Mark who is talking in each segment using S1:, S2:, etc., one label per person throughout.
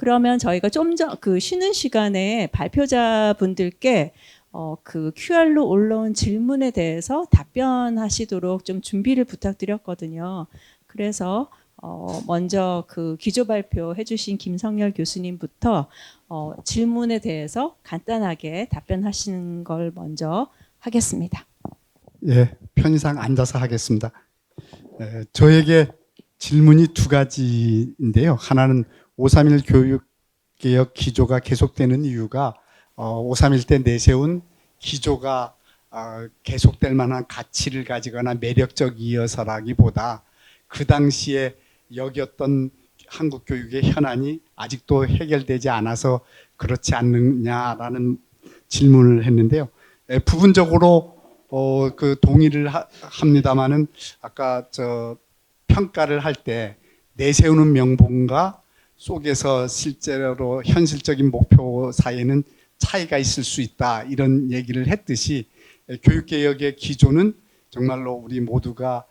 S1: 그러면 저희가 좀 전 그 쉬는 시간에 발표자분들께 그 QR로 올라온 질문에 대해서 답변하시도록 좀 준비를 부탁드렸거든요. 그래서 먼저 그 기조 발표해 주신 김성열 교수님부터 질문에 대해서 간단하게 답변하시는 걸 먼저 하겠습니다.
S2: 예, 편의상 앉아서 하겠습니다. 저에게 질문이 두 가지인데요. 하나는 5.3일 교육개혁 기조가 계속되는 이유가 5.3일 때 내세운 기조가 계속될 만한 가치를 가지거나 매력적이어서라기보다 그 당시에 여겼던 한국 교육의 현안이 아직도 해결되지 않아서 그렇지 않느냐라는 질문을 했는데요. 부분적으로 그 동의를 합니다만은 아까 평가를 할 때 내세우는 명분과 속에서 실제로 현실적인 목표 사이에는 차이가 있을 수 있다 이런 얘기를 했듯이 교육개혁의 기조는 정말로 우리 모두가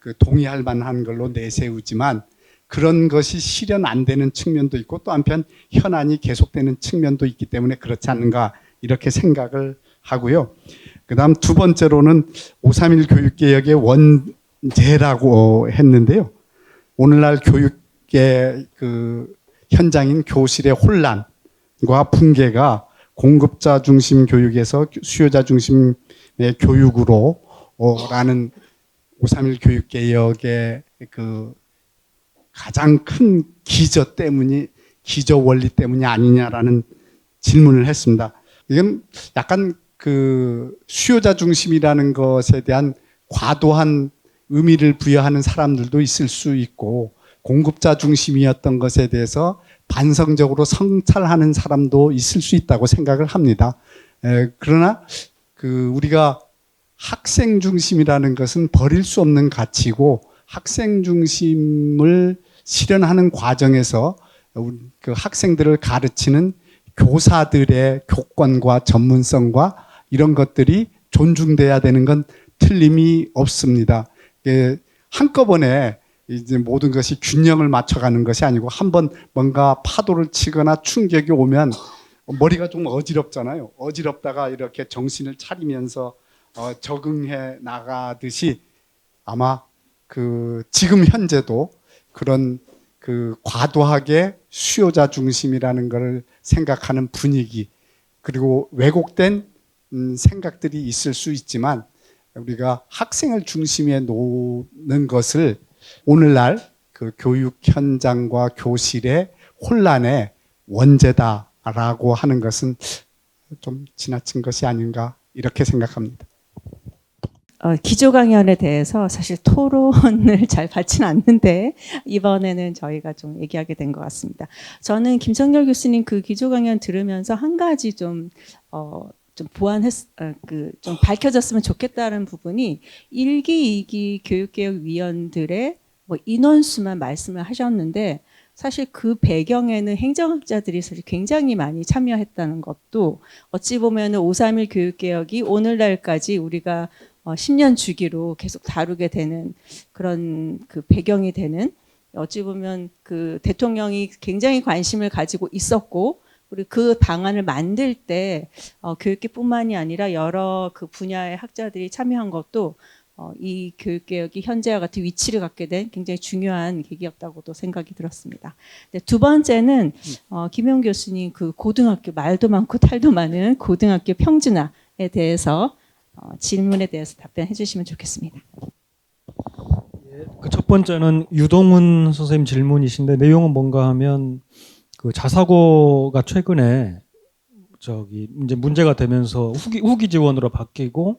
S2: 그 동의할 만한 걸로 내세우지만 그런 것이 실현 안 되는 측면도 있고 또 한편 현안이 계속되는 측면도 있기 때문에 그렇지 않는가 이렇게 생각을 하고요. 그 다음 두 번째로는 5.3일 교육개혁의 원죄라고 했는데요. 오늘날 교육의 그 현장인 교실의 혼란과 붕괴가 공급자 중심 교육에서 수요자 중심의 교육으로 라는 5.3일 교육개혁의 그 가장 큰 기저 원리 때문이 아니냐라는 질문을 했습니다. 이건 약간 그 수요자 중심이라는 것에 대한 과도한 의미를 부여하는 사람들도 있을 수 있고 공급자 중심이었던 것에 대해서 반성적으로 성찰하는 사람도 있을 수 있다고 생각을 합니다. 그러나 그 우리가 학생 중심이라는 것은 버릴 수 없는 가치고 학생 중심을 실현하는 과정에서 그 학생들을 가르치는 교사들의 교권과 전문성과 이런 것들이 존중돼야 되는 건 틀림이 없습니다. 한꺼번에 이제 모든 것이 균형을 맞춰가는 것이 아니고 한번 뭔가 파도를 치거나 충격이 오면 머리가 좀 어지럽잖아요. 어지럽다가 이렇게 정신을 차리면서 적응해 나가듯이 아마 그 지금 현재도 그런 그 과도하게 수요자 중심이라는 것을 생각하는 분위기 그리고 왜곡된 생각들이 있을 수 있지만 우리가 학생을 중심에 놓는 것을 오늘날 그 교육 현장과 교실의 혼란의 원죄다라고 하는 것은 좀 지나친 것이 아닌가 이렇게 생각합니다.
S1: 기조 강연에 대해서 사실 토론을 잘 받지는 않는데 이번에는 저희가 좀 얘기하게 된 것 같습니다. 저는 김성열 교수님 그 기조 강연 들으면서 한 가지 좀 좀 밝혀졌으면 좋겠다는 부분이 1기, 2기 교육개혁위원들의 뭐 인원수만 말씀을 하셨는데 사실 그 배경에는 행정학자들이 사실 굉장히 많이 참여했다는 것도 어찌 보면 5.3일 교육개혁이 오늘날까지 우리가 10년 주기로 계속 다루게 되는 그런 그 배경이 되는 어찌 보면 그 대통령이 굉장히 관심을 가지고 있었고 그리고 그 방안을 만들 때 교육계뿐만이 아니라 여러 그 분야의 학자들이 참여한 것도 이 교육개혁이 현재와 같은 위치를 갖게 된 굉장히 중요한 계기였다고도 생각이 들었습니다. 두 번째는 김용 교수님 그 고등학교 말도 많고 탈도 많은 고등학교 평준화에 대해서 질문에 대해서 답변해 주시면 좋겠습니다.
S3: 그 첫 번째는 유동훈 선생님 질문이신데 내용은 뭔가 하면 그 자사고가 최근에 이제 문제가 되면서 후기 지원으로 바뀌고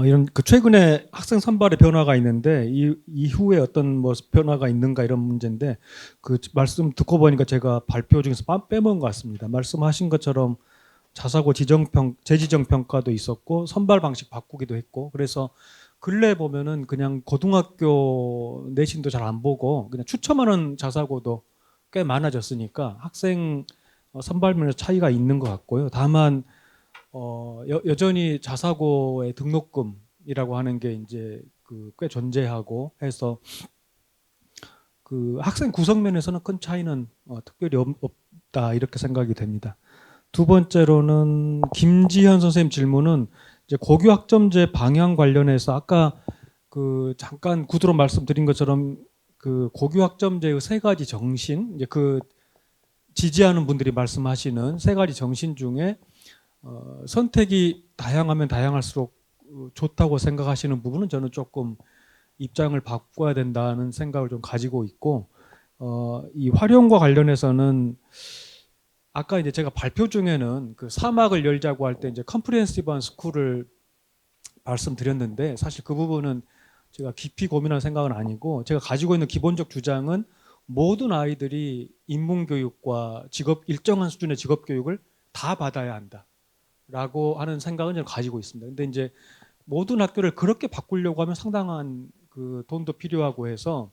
S3: 이런 그 최근에 학생 선발의 변화가 있는데 이후에 어떤 뭐 변화가 있는가 이런 문제인데 그 말씀 듣고 보니까 제가 발표 중에서 빼먹은 것 같습니다. 말씀하신 것처럼 자사고 재지정 평가도 있었고 선발 방식 바꾸기도 했고 그래서 근래 보면은 그냥 고등학교 내신도 잘 안 보고 그냥 추첨하는 자사고도 꽤 많아졌으니까 학생 선발면에서 차이가 있는 것 같고요. 다만 여전히 자사고의 등록금이라고 하는 게 이제 그 꽤 존재하고 해서 그 학생 구성 면에서는 큰 차이는 특별히 있다 이렇게 생각이 됩니다. 두 번째로는 김지현 선생님 질문은 이제 고교 학점제 방향 관련해서 아까 그 잠깐 구두로 말씀드린 것처럼 그 고교 학점제의 세 가지 정신, 이제 그 지지하는 분들이 말씀하시는 세 가지 정신 중에 선택이 다양하면 다양할수록 좋다고 생각하시는 부분은 저는 조금 입장을 바꿔야 된다는 생각을 좀 가지고 있고, 이 활용과 관련해서는 아까 이제 제가 발표 중에는 그 사막을 열자고 할 때 이제 컴프리헨시브한 스쿨을 말씀드렸는데, 사실 그 부분은 제가 깊이 고민할 생각은 아니고, 제가 가지고 있는 기본적 주장은 모든 아이들이 인문교육과 일정한 수준의 직업교육을 다 받아야 한다라고 하는 생각은 저는 가지고 있습니다. 근데 이제 모든 학교를 그렇게 바꾸려고 하면 상당한 그 돈도 필요하고 해서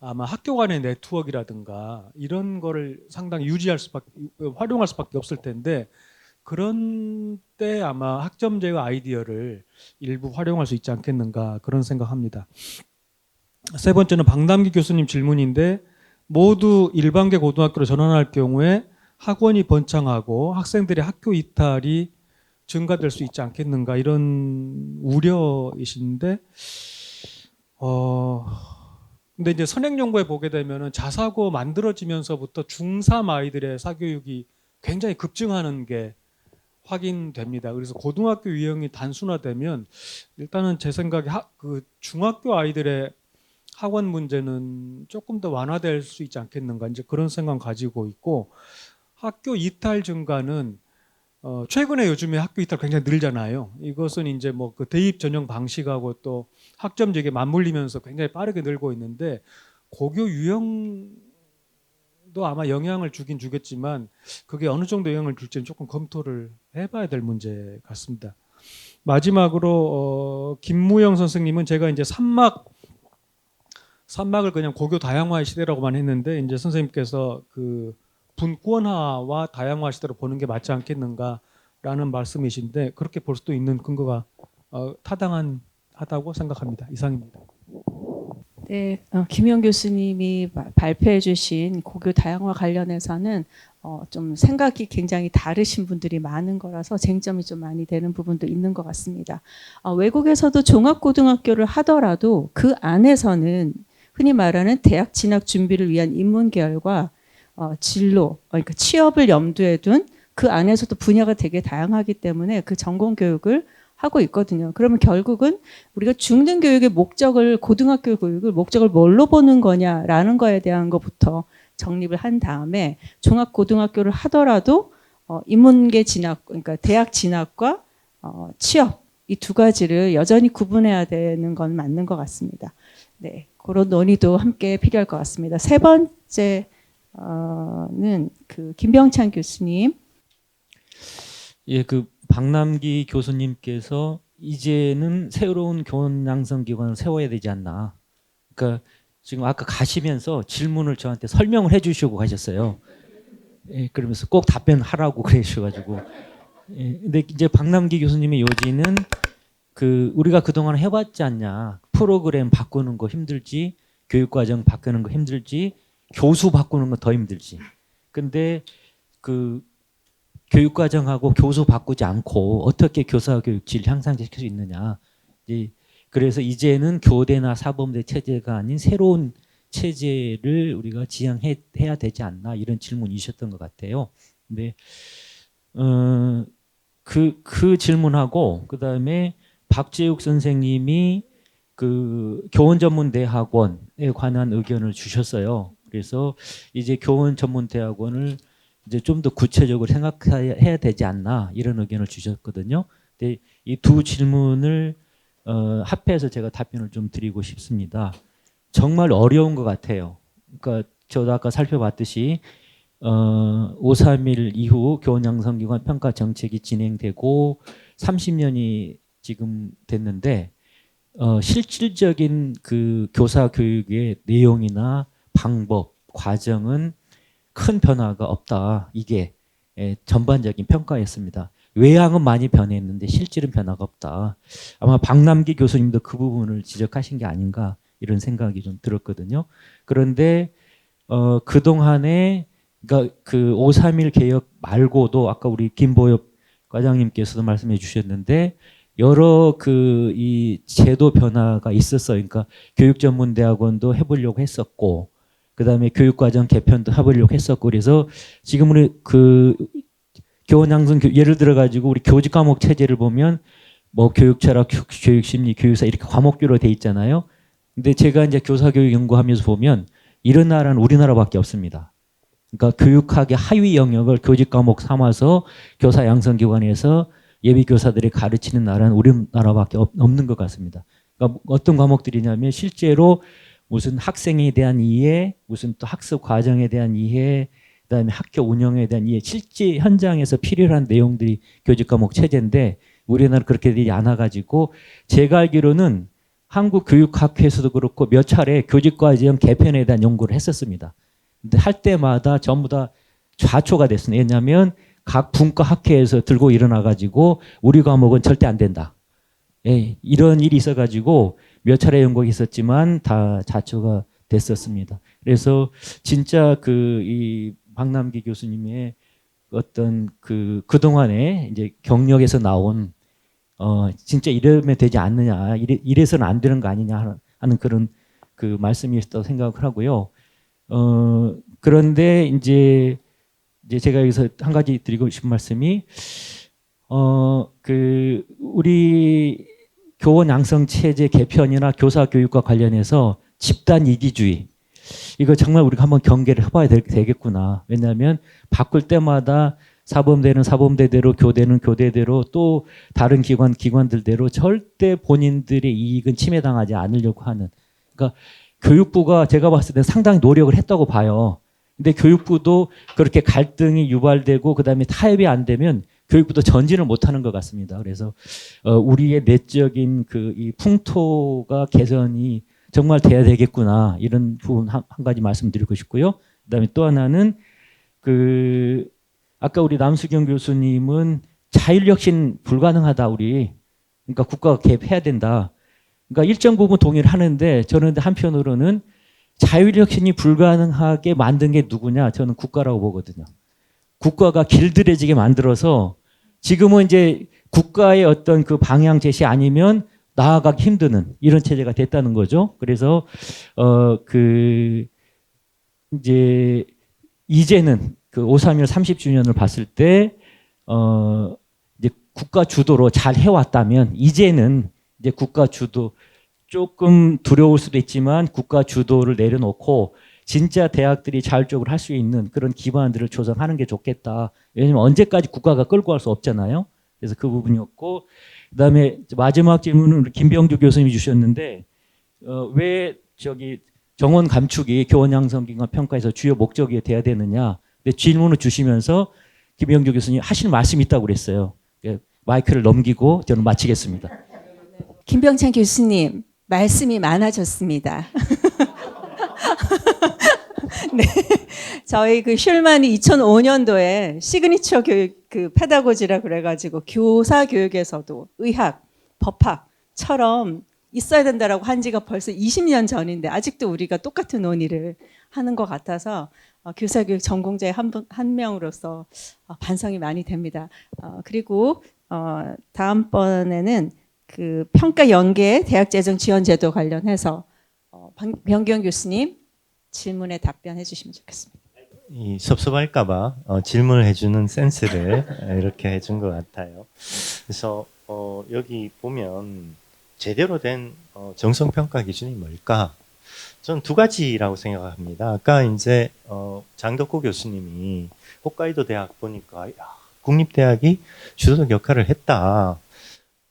S3: 아마 학교 간의 네트워크라든가 이런 거를 상당히 활용할 수밖에 없을 텐데, 그런 때 아마 학점제의 아이디어를 일부 활용할 수 있지 않겠는가 그런 생각합니다. 세 번째는 박남기 교수님 질문인데, 모두 일반계 고등학교로 전환할 경우에 학원이 번창하고 학생들의 학교 이탈이 증가될 수 있지 않겠는가 이런 우려이신데, 근데 이제 선행연구에 보게 되면은 자사고 만들어지면서부터 중3 아이들의 사교육이 굉장히 급증하는 게 확인됩니다. 그래서 고등학교 유형이 단순화되면 일단은 제 생각에 그 중학교 아이들의 학원 문제는 조금 더 완화될 수 있지 않겠는가 이제 그런 생각 가지고 있고, 학교 이탈 증가는 최근에 요즘에 학교 이탈 굉장히 늘잖아요. 이것은 이제 뭐 그 대입 전형 방식하고 또 학점제에 맞물리면서 굉장히 빠르게 늘고 있는데, 고교 유형도 아마 영향을 주긴 주겠지만 그게 어느 정도 영향을 줄지는 조금 검토를 해봐야 될 문제 같습니다. 마지막으로 김무영 선생님은 제가 이제 산막을 그냥 고교 다양화의 시대라고만 했는데, 이제 선생님께서 그 분권화와 다양화 시대로 보는 게 맞지 않겠는가라는 말씀이신데, 그렇게 볼 수도 있는 근거가 타당하다고 생각합니다. 이상입니다.
S1: 네, 김영 교수님이 발표해 주신 고교 다양화 관련해서는 좀 생각이 굉장히 다르신 분들이 많은 거라서 쟁점이 좀 많이 되는 부분도 있는 것 같습니다. 외국에서도 종합고등학교를 하더라도 그 안에서는 흔히 말하는 대학 진학 준비를 위한 인문계열과 진로, 그러니까 취업을 염두에 둔 그 안에서도 분야가 되게 다양하기 때문에 그 전공 교육을 하고 있거든요. 그러면 결국은 우리가 중등교육의 목적을, 고등학교 교육을 목적을 뭘로 보는 거냐라는 거에 대한 것부터 정립을 한 다음에 종합고등학교를 하더라도 인문계 진학, 그러니까 대학 진학과 취업 이 두 가지를 여전히 구분해야 되는 건 맞는 것 같습니다. 네, 그런 논의도 함께 필요할 것 같습니다. 세 번째는 그 김병찬 교수님.
S4: 예, 그 박남기 교수님께서 이제는 새로운 교원 양성 기관을 세워야 되지 않나. 그러니까 지금 아까 가시면서 질문을 저한테 설명을 해주시고 가셨어요. 예, 그러면서 꼭 답변하라고 그러셔가지고. 예, 근데 이제 박남기 교수님의 요지는 그 우리가 그동안 해봤지 않냐. 프로그램 바꾸는 거 힘들지, 교육과정 바꾸는 거 힘들지, 교수 바꾸는 거 더 힘들지. 근데 그 교육과정하고 교수 바꾸지 않고 어떻게 교사 교육 질 향상시킬 수 있느냐. 그래서 이제는 교대나 사범대 체제가 아닌 새로운 체제를 우리가 지향해야 되지 않나 이런 질문이셨던 것 같아요. 근데 그 질문하고 그다음에 박재욱 선생님이 그 교원전문대학원에 관한 의견을 주셨어요. 그래서 이제 교원전문대학원을 이제 좀 더 구체적으로 생각해야 되지 않나 이런 의견을 주셨거든요. 근데 이 두 질문을 합해서 제가 답변을 좀 드리고 싶습니다. 정말 어려운 것 같아요. 그러니까 저도 아까 살펴봤듯이 5.3일 이후 교원양성기관 평가 정책이 진행되고 30년이 지금 됐는데 실질적인 그 교사 교육의 내용이나 방법, 과정은 큰 변화가 없다. 이게 전반적인 평가였습니다. 외향은 많이 변했는데 실질은 변화가 없다. 아마 박남기 교수님도 그 부분을 지적하신 게 아닌가 이런 생각이 좀 들었거든요. 그런데 그동안에 그러니까 그 531 개혁 말고도 아까 우리 김보엽 과장님께서도 말씀해 주셨는데 여러 그 이 제도 변화가 있었어요. 그러니까 교육전문대학원도 해보려고 했었고, 그다음에 교육과정 개편도 해보려고 했었고, 그래서 지금 우리 그 교원 양성 예를 들어 가지고 우리 교직 과목 체제를 보면 뭐 교육철학, 교육심리, 교육사 이렇게 과목별로 돼 있잖아요. 근데 제가 이제 교사교육 연구하면서 보면 이런 나라는 우리나라밖에 없습니다. 그러니까 교육학의 하위 영역을 교직 과목 삼아서 교사 양성 기관에서 예비 교사들이 가르치는 나라는 우리나라밖에 없는 것 같습니다. 그러니까 어떤 과목들이냐면 실제로 무슨 학생에 대한 이해, 무슨 또 학습 과정에 대한 이해, 그다음에 학교 운영에 대한 이해, 실제 현장에서 필요한 내용들이 교직 과목 체제인데 우리나라 그렇게 되지 않아 가지고 제가 알기로는 한국교육학회에서도 그렇고 몇 차례 교직과정 개편에 대한 연구를 했었습니다. 근데 할 때마다 전부 다 좌초가 됐습니다. 왜냐하면 각 분과 학회에서 들고 일어나 가지고 우리 과목은 절대 안 된다. 예, 이런 일이 있어 가지고 몇 차례 연구가 있었지만 다 좌초가 됐었습니다. 그래서 진짜 그 이 박남기 교수님의 어떤 그동안에 이제 경력에서 나온 진짜 이러면 되지 않느냐, 이래서는 안 되는 거 아니냐 하는 그런 그 말씀이었다고 생각을 하고요. 그런데 이제 제가 여기서 한 가지 드리고 싶은 말씀이 우리 교원 양성 체제 개편이나 교사 교육과 관련해서 집단 이기주의 이거 정말 우리가 한번 경계를 해봐야 되겠구나. 왜냐하면 바꿀 때마다 사범대는 사범대대로, 교대는 교대대로, 또 다른 기관들대로 절대 본인들의 이익은 침해당하지 않으려고 하는. 그러니까 교육부가 제가 봤을 때 상당히 노력을 했다고 봐요. 근데 교육부도 그렇게 갈등이 유발되고 그다음에 타협이 안 되면 교육부도 전진을 못하는 것 같습니다. 그래서 우리의 내적인 이 풍토가 개선이 정말 돼야 되겠구나, 이런 부분 한 가지 말씀드리고 싶고요. 그다음에 또 하나는 아까 우리 남수경 교수님은 자율혁신 불가능하다, 우리. 그러니까 국가가 개입해야 된다. 그러니까 일정 부분 동의를 하는데 저는 한편으로는 자율혁신이 불가능하게 만든 게 누구냐? 저는 국가라고 보거든요. 국가가 길들여지게 만들어서 지금은 이제 국가의 어떤 그 방향 제시 아니면 나아가기 힘드는 이런 체제가 됐다는 거죠. 그래서 이제는 5.3일 30주년을 봤을 때 이제 국가 주도로 잘 해왔다면 이제는 이제 국가 주도, 조금 두려울 수도 있지만 국가 주도를 내려놓고 진짜 대학들이 자율적으로 할 수 있는 그런 기반들을 조성하는 게 좋겠다. 왜냐하면 언제까지 국가가 끌고 갈 수 없잖아요. 그래서 그 부분이었고, 그다음에 마지막 질문은 우리 김병주 교수님이 주셨는데 왜 정원 감축이 교원 양성기관 평가에서 주요 목적이 돼야 되느냐. 근데 질문을 주시면서 김병주 교수님 하실 말씀이 있다고 그랬어요. 마이크를 넘기고 저는 마치겠습니다.
S1: 김병찬 교수님, 말씀이 많아졌습니다. 네, 저희 슐만이 2005년도에 시그니처 교육 페다고지라 그래가지고 교사 교육에서도 의학, 법학처럼 있어야 된다라고 한 지가 벌써 20년 전인데 아직도 우리가 똑같은 논의를 하는 것 같아서 교사 교육 전공자의 한 명으로서 반성이 많이 됩니다. 그리고 다음번에는 평가 연계 대학 재정 지원 제도 관련해서 변경 교수님 질문에 답변해 주시면 좋겠습니다.
S5: 이 섭섭할까봐 질문을 해주는 센스를 이렇게 해준 것 같아요. 그래서 여기 보면 제대로 된 정성평가 기준이 뭘까? 저는 두 가지라고 생각합니다. 아까 이제 장덕호 교수님이 홋카이도 대학 보니까 국립대학이 주도적 역할을 했다.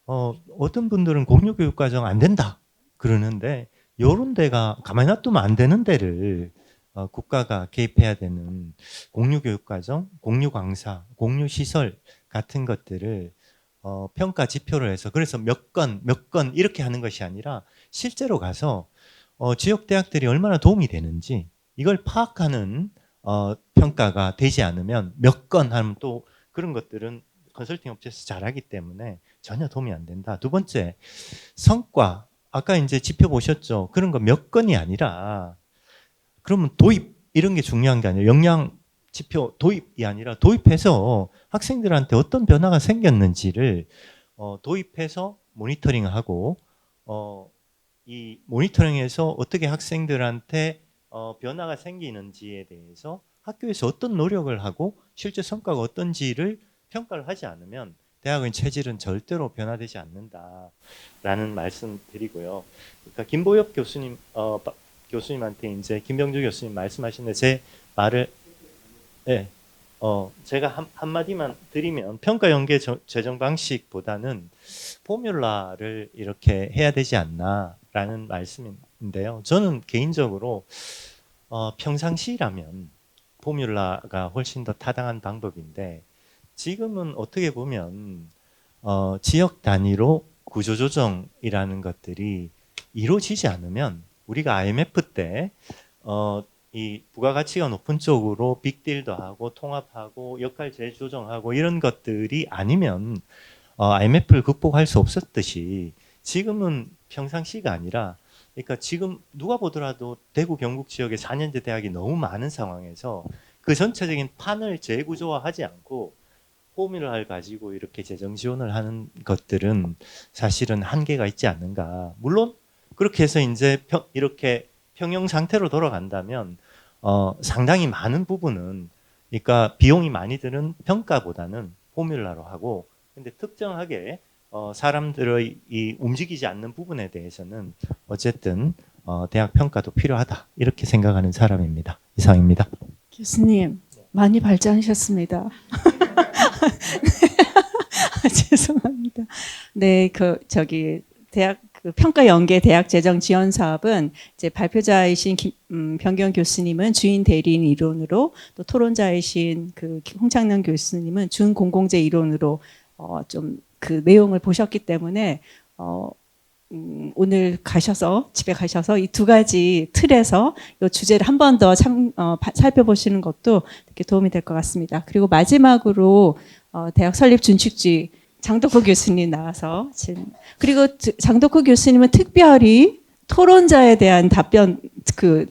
S5: 어떤 분들은 공유교육과정 안 된다 그러는데 이런 데가 가만히 놔두면 안 되는 데를 국가가 개입해야 되는 공유교육과정, 공유강사, 공유시설 같은 것들을 평가 지표를 해서 그래서 몇 건 이렇게 하는 것이 아니라 실제로 가서 지역 대학들이 얼마나 도움이 되는지 이걸 파악하는 평가가 되지 않으면 몇 건 하면 또 그런 것들은 컨설팅 업체에서 잘하기 때문에 전혀 도움이 안 된다. 두 번째, 성과. 아까 이제 지표 보셨죠? 그런 거 몇 건이 아니라 그러면 도입 이런 게 중요한 게 아니에요. 역량 지표 도입이 아니라 도입해서 학생들한테 어떤 변화가 생겼는지를 도입해서 모니터링하고 이 모니터링에서 어떻게 학생들한테 변화가 생기는지에 대해서 학교에서 어떤 노력을 하고 실제 성과가 어떤지를 평가를 하지 않으면 대학의 체질은 절대로 변화되지 않는다라는 말씀 드리고요. 그러니까 김보엽 교수님 교수님한테 이제 김병주 교수님 말씀하시는데 제 말을 네, 제가 한마디만 드리면 평가 연계 재정 방식보다는 포뮬라를 이렇게 해야 되지 않나라는 말씀인데요. 저는 개인적으로 평상시라면 포뮬라가 훨씬 더 타당한 방법인데 지금은 어떻게 보면 지역 단위로 구조조정이라는 것들이 이루어지지 않으면 우리가 IMF 때 이 부가가치가 높은 쪽으로 빅딜도 하고 통합하고 역할 재조정하고 이런 것들이 아니면 IMF를 극복할 수 없었듯이 지금은 평상시가 아니라 그러니까 지금 누가 보더라도 대구 경북 지역에 4년제 대학이 너무 많은 상황에서 그 전체적인 판을 재구조화하지 않고 포뮬러를 가지고 이렇게 재정 지원을 하는 것들은 사실은 한계가 있지 않는가. 물론 그렇게 해서 이제 이렇게 평형 상태로 돌아간다면 상당히 많은 부분은 그러니까 비용이 많이 드는 평가보다는 포뮬러로 하고 근데 특정하게 사람들의 이 움직이지 않는 부분에 대해서는 어쨌든 대학 평가도 필요하다 이렇게 생각하는 사람입니다. 이상입니다.
S1: 교수님 많이 발전하셨습니다. 죄송합니다. 네, 대학 평가 연계 대학 재정 지원 사업은 이제 발표자이신 변경 교수님은 주인 대리인 이론으로 또 토론자이신 홍창남 교수님은 준 공공재 이론으로 좀 그 내용을 보셨기 때문에 오늘 집에 가셔서 이 두 가지 틀에서 이 주제를 한 번 더 살펴보시는 것도 이렇게 도움이 될 것 같습니다. 그리고 마지막으로 대학 설립 준칙주의 장덕호 교수님 나와서 그리고 장덕호 교수님은 특별히 토론자에 대한 답변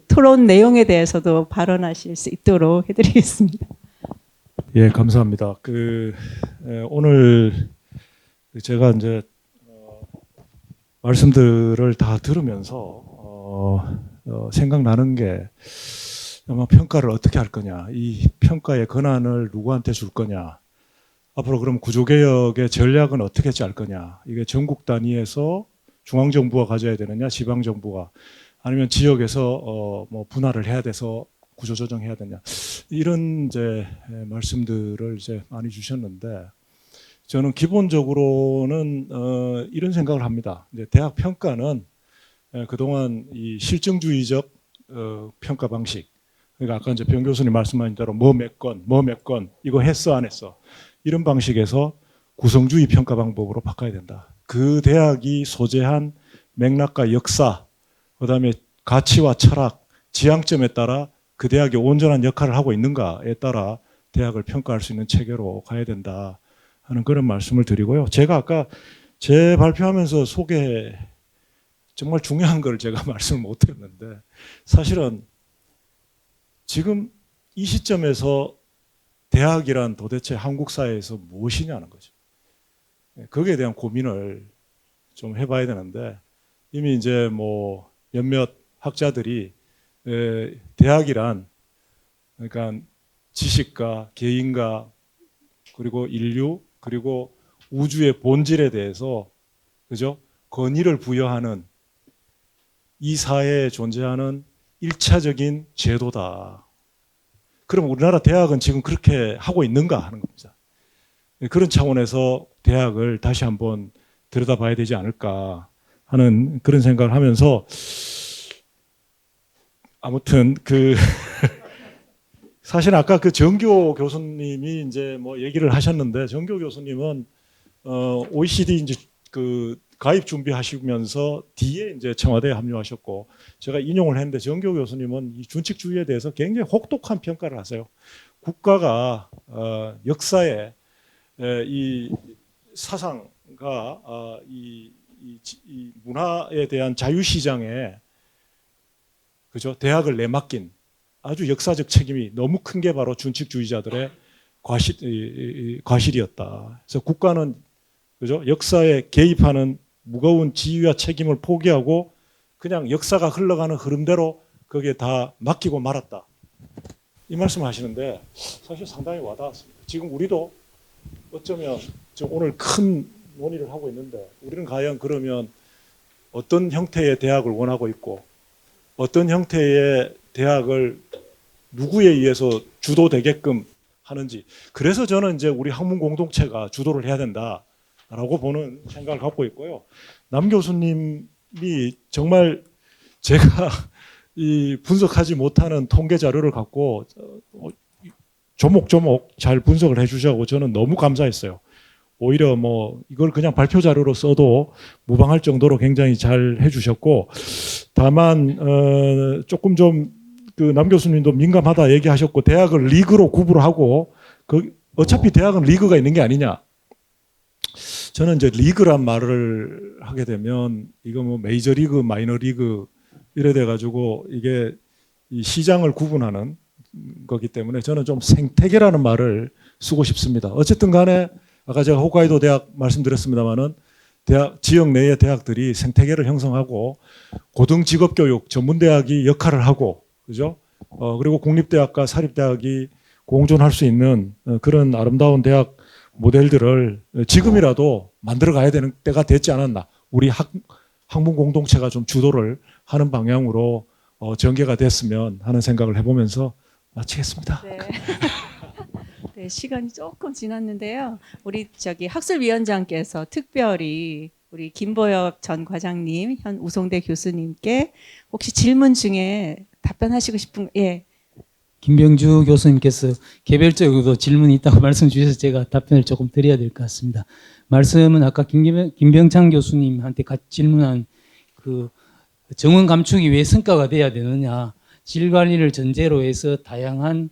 S1: 토론 내용에 대해서도 발언하실 수 있도록 해드리겠습니다.
S3: 예, 감사합니다. 오늘 제가 이제 말씀들을 다 들으면서 생각나는 게 아마 평가를 어떻게 할 거냐, 이 평가의 권한을 누구한테 줄 거냐, 앞으로 그럼 구조개혁의 전략은 어떻게 짤 거냐, 이게 전국 단위에서 중앙정부가 가져야 되느냐, 지방정부가 아니면 지역에서 뭐 분할을 해야 돼서 구조조정해야 되냐, 이런 이제 말씀들을 이제 많이 주셨는데 저는 기본적으로는 이런 생각을 합니다. 이제 대학 평가는 그동안 이 실증주의적 평가 방식, 그러니까 아까 이제 병 교수님 말씀하신 대로 뭐 몇 건 이거 했어 안 했어 이런 방식에서 구성주의 평가 방법으로 바꿔야 된다. 그 대학이 소재한 맥락과 역사, 그다음에 가치와 철학, 지향점에 따라 그 대학이 온전한 역할을 하고 있는가에 따라 대학을 평가할 수 있는 체계로 가야 된다 하는 그런 말씀을 드리고요. 제가 아까 제 발표하면서 정말 중요한 걸 제가 말씀을 못 드렸는데 사실은 지금 이 시점에서 대학이란 도대체 한국 사회에서 무엇이냐는 거죠. 거기에 대한 고민을 좀 해봐야 되는데 이미 이제 뭐 몇몇 학자들이 대학이란 그러니까 지식과 개인과 그리고 인류 그리고 우주의 본질에 대해서 그죠? 권위를 부여하는 이 사회에 존재하는 1차적인 제도다. 그럼 우리나라 대학은 지금 그렇게 하고 있는가 하는 겁니다. 그런 차원에서 대학을 다시 한번 들여다봐야 되지 않을까 하는 그런 생각을 하면서 아무튼 사실 아까 정교 교수님이 이제 뭐 얘기를 하셨는데 정교 교수님은 OECD 이제 가입 준비하시면서 뒤에 이제 청와대에 합류하셨고 제가 인용을 했는데 정교 교수님은 이 준칙주의에 대해서 굉장히 혹독한 평가를 하세요. 국가가 역사에 이 사상과 이 문화에 대한 자유시장에 그죠? 대학을 내맡긴
S6: 아주 역사적 책임이 너무 큰 게 바로 준칙주의자들의 과실이었다. 그래서 국가는 그죠? 역사에 개입하는 무거운 지위와 책임을 포기하고 그냥 역사가 흘러가는 흐름대로 거기에 다 맡기고 말았다. 이 말씀을 하시는데 사실 상당히 와닿았습니다. 지금 우리도 어쩌면 지금 오늘 큰 논의를 하고 있는데 우리는 과연 그러면 어떤 형태의 대학을 원하고 있고 어떤 형태의 대학을 누구에 의해서 주도되게끔 하는지. 그래서 저는 이제 우리 학문 공동체가 주도를 해야 된다라고 보는 생각을 갖고 있고요. 남 교수님이 정말 제가 이 분석하지 못하는 통계 자료를 갖고 조목조목 잘 분석을 해주셔서 저는 너무 감사했어요. 오히려 뭐 이걸 그냥 발표 자료로 써도 무방할 정도로 굉장히 잘 해주셨고, 다만 조금 좀 그 남 교수님도 민감하다 얘기하셨고, 대학을 리그로 구분하고 어차피 대학은 리그가 있는 게 아니냐. 저는 이제 리그란 말을 하게 되면 이거 뭐 메이저 리그, 마이너 리그 이래 돼 가지고 이게 이 시장을 구분하는 거기 때문에 저는 좀 생태계라는 말을 쓰고 싶습니다. 어쨌든 간에 아까 제가 홋카이도 대학 말씀드렸습니다마는 대학 지역 내의 대학들이 생태계를 형성하고 고등 직업 교육 전문 대학이 역할을 하고, 그죠? 그리고 국립대학과 사립대학이 공존할 수 있는 그런 아름다운 대학 모델들을 지금이라도 만들어 가야 되는 때가 됐지 않았나. 우리 학문 공동체가 좀 주도를 하는 방향으로 전개가 됐으면 하는 생각을 해보면서 마치겠습니다.
S1: 네. 네, 시간이 조금 지났는데요. 우리 학술위원장께서 특별히 우리 김보혁 전 과장님, 현 우송대 교수님께 혹시 질문 중에 답변하시고 싶은, 예.
S7: 김병주 교수님께서 개별적으로 질문이 있다고 말씀 주셔서 제가 답변을 조금 드려야 될 것 같습니다. 말씀은 아까 김병창 교수님한테 같이 질문한 그 정원 감축이 왜 성과가 돼야 되느냐, 질 관리를 전제로 해서 다양한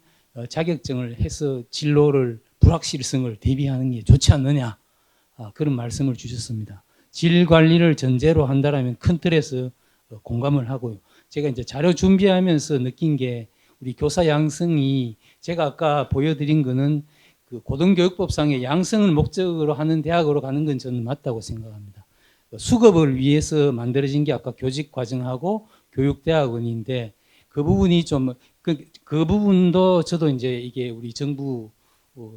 S7: 자격증을 해서 진로를 불확실성을 대비하는 게 좋지 않느냐, 그런 말씀을 주셨습니다. 질 관리를 전제로 한다라면 큰 틀에서 공감을 하고요. 제가 이제 자료 준비하면서 느낀 게 우리 교사 양성이 제가 아까 보여드린 거는 그 고등교육법상의 양성을 목적으로 하는 대학으로 가는 건 저는 맞다고 생각합니다. 수급을 위해서 만들어진 게 아까 교직과정하고 교육대학원인데 그 부분이 좀 그 부분도 저도 이제 이게 우리 정부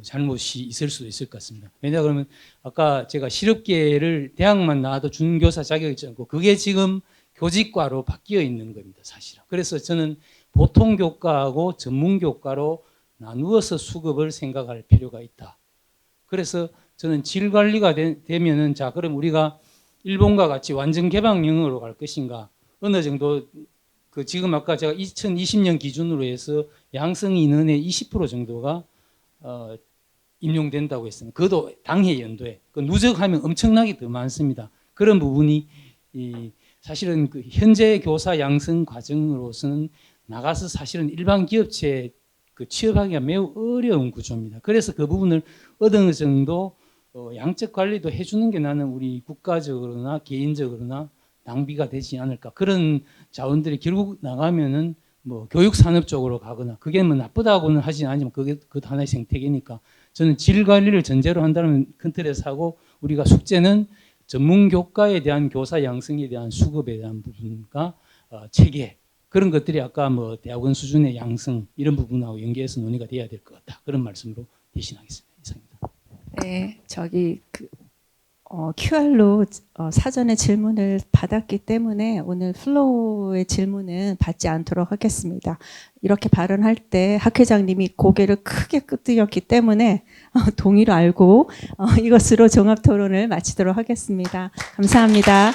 S7: 잘못이 있을 수도 있을 것 같습니다. 왜냐 그러면 아까 제가 실업계를 대학만 나와도 준교사 자격이 있고 그게 지금 교직과로 바뀌어 있는 겁니다, 사실은. 그래서 저는 보통 교과하고 전문 교과로 나누어서 수급을 생각할 필요가 있다. 그래서 저는 질 관리가 되면은 자 그럼 우리가 일본과 같이 완전 개방형으로 갈 것인가, 어느 정도 그 지금 아까 제가 2020년 기준으로 해서 양성 인원의 20% 정도가 임용된다고 했습니다. 그것도 당해 연도에. 그 누적하면 엄청나게 더 많습니다. 그런 부분이 사실은 그 현재 교사 양성 과정으로서는 나가서 사실은 일반 기업체에 그 취업하기가 매우 어려운 구조입니다. 그래서 그 부분을 어느 정도 양적 관리도 해주는 게 나는 우리 국가적으로나 개인적으로나 낭비가 되지 않을까. 그런 자원들이 결국 나가면은 뭐 교육 산업 쪽으로 가거나, 그게 뭐 나쁘다고는 하진 않지만 그게 그 하나의 생태계니까 저는 질 관리를 전제로 한다면 큰 틀에서 하고, 우리가 숙제는 전문 교과에 대한 교사 양성에 대한 수급에 대한 부분과 체계, 그런 것들이 아까 뭐 대학원 수준의 양성 이런 부분하고 연계해서 논의가 돼야 될 것 같다. 그런 말씀으로 대신하겠습니다. 이상입니다.
S1: 네, QR로 사전에 질문을 받았기 때문에 오늘 플로우의 질문은 받지 않도록 하겠습니다. 이렇게 발언할 때 학 회장님이 고개를 크게 끄덕였기 때문에 동의로 알고 이것으로 종합 토론을 마치도록 하겠습니다. 감사합니다.